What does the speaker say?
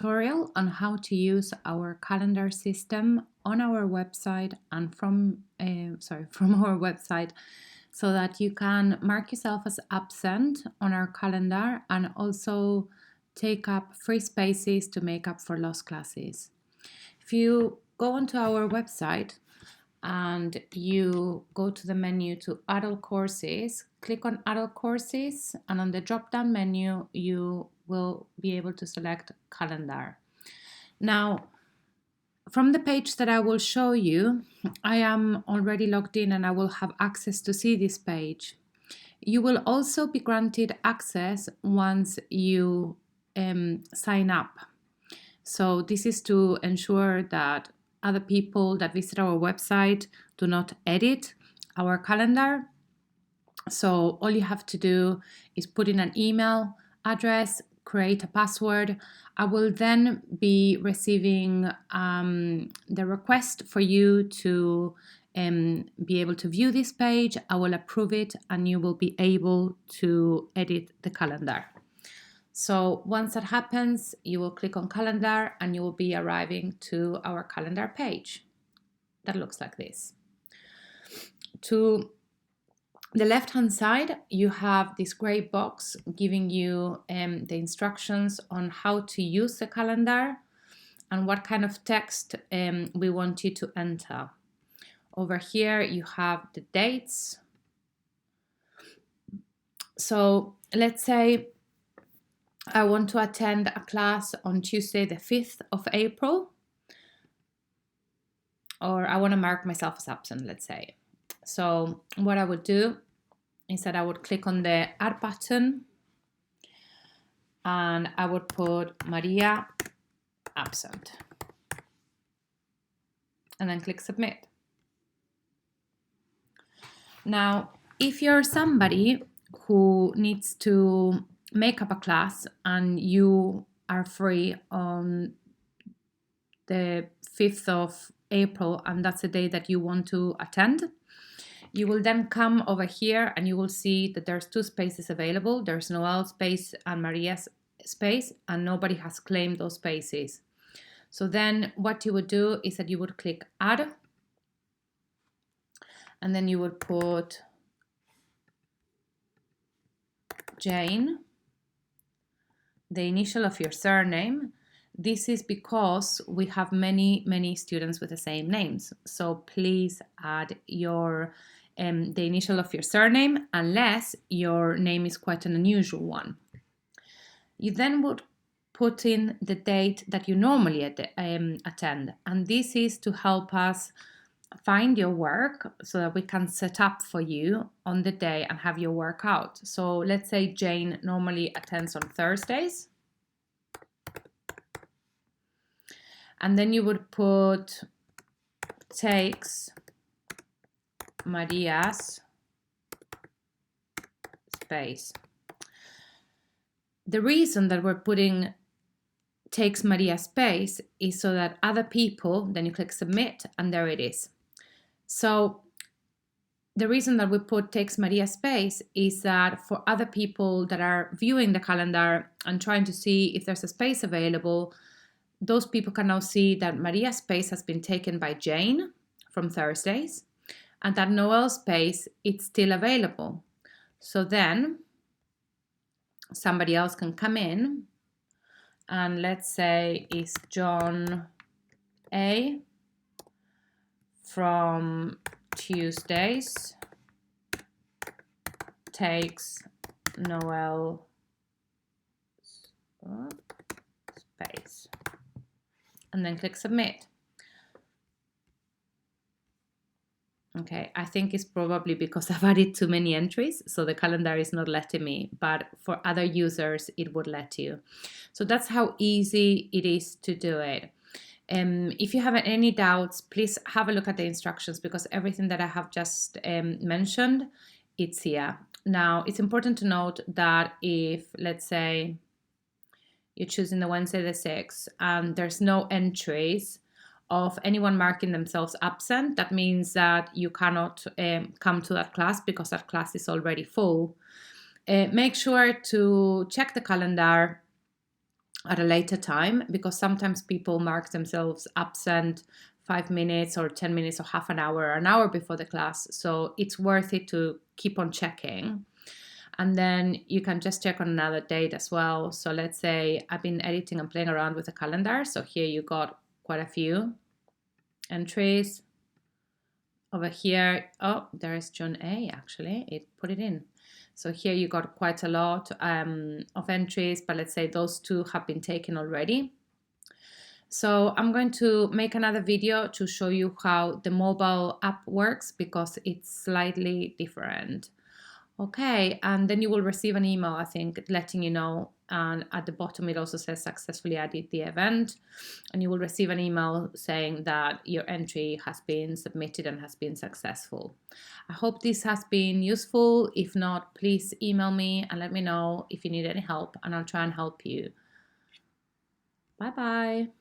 tutorial on how to use our calendar system on our website and from our website, so that you can mark yourself as absent on our calendar and also take up free spaces to make up for lost classes. If you go onto our website and you go to the menu to adult courses, click on adult courses, and on the drop down menu you will be able to select calendar. Now, from the page that I will show you, I am already logged in and I will have access to see this page. You will also be granted access once you sign up. So this is to ensure that other people that visit our website do not edit our calendar. So all you have to do is put in an email address, create a password. I will then be receiving the request for you to be able to view this page. I will approve it and you will be able to edit the calendar. So once that happens, you will click on calendar and you will be arriving to our calendar page. That looks like this. To the left-hand side, you have this gray box giving you the instructions on how to use the calendar and what kind of text we want you to enter. Over here, you have the dates. So let's say I want to attend a class on Tuesday the 5th of April, or I want to mark myself as absent, let's say. So what I would do is that I would click on the add button and I would put Maria absent and then click submit. Now, if you're somebody who needs to make up a class and you are free on the 5th of April and that's the day that you want to attend, you will then come over here and you will see that there's two spaces available. There's Noel's space and Maria's space, and nobody has claimed those spaces. So then what you would do is that you would click add and then you would put Jane, the initial of your surname. This is because we have many students with the same names. So please add your the initial of your surname unless your name is quite an unusual one. You then would put in the date that you normally attend, and this is to help us find your work so that we can set up for you on the day and have your work out. So let's say Jane normally attends on Thursdays. And then you would put takes Maria's space. The reason that we're putting takes Maria's space is so that other people, then you click submit and there it is. So the reason that we put takes Maria's space is that for other people that are viewing the calendar and trying to see if there's a space available, those people can now see that Maria's space has been taken by Jane from Thursdays and that Noel's space, it's still available. So then somebody else can come in and let's say it's John A from Tuesdays takes Noel space and then click submit. Okay, I think it's probably because I've added too many entries, so the calendar is not letting me, but for other users, it would let you. So that's how easy it is to do it. If you have any doubts, please have a look at the instructions because everything that I have just mentioned, it's here. Now, it's important to note that if, let's say, you're choosing the Wednesday the 6th and there's no entries of anyone marking themselves absent, that means that you cannot come to that class because that class is already full. Make sure to check the calendar at a later time, because sometimes people mark themselves absent 5 minutes or 10 minutes or half an hour before the class. So it's worth it to keep on checking. And then you can just check on another date as well. So let's say I've been editing and playing around with the calendar. So here you got quite a few entries. Over here, oh, there is June A actually, it put it in. So here you got quite a lot of entries, but let's say those two have been taken already. So I'm going to make another video to show you how the mobile app works, because it's slightly different. Okay, and then you will receive an email, I think, letting you know, and at the bottom it also says successfully added the event, and you will receive an email saying that your entry has been submitted and has been successful. I hope this has been useful. If not, please email me and let me know if you need any help, and I'll try and help you. Bye bye.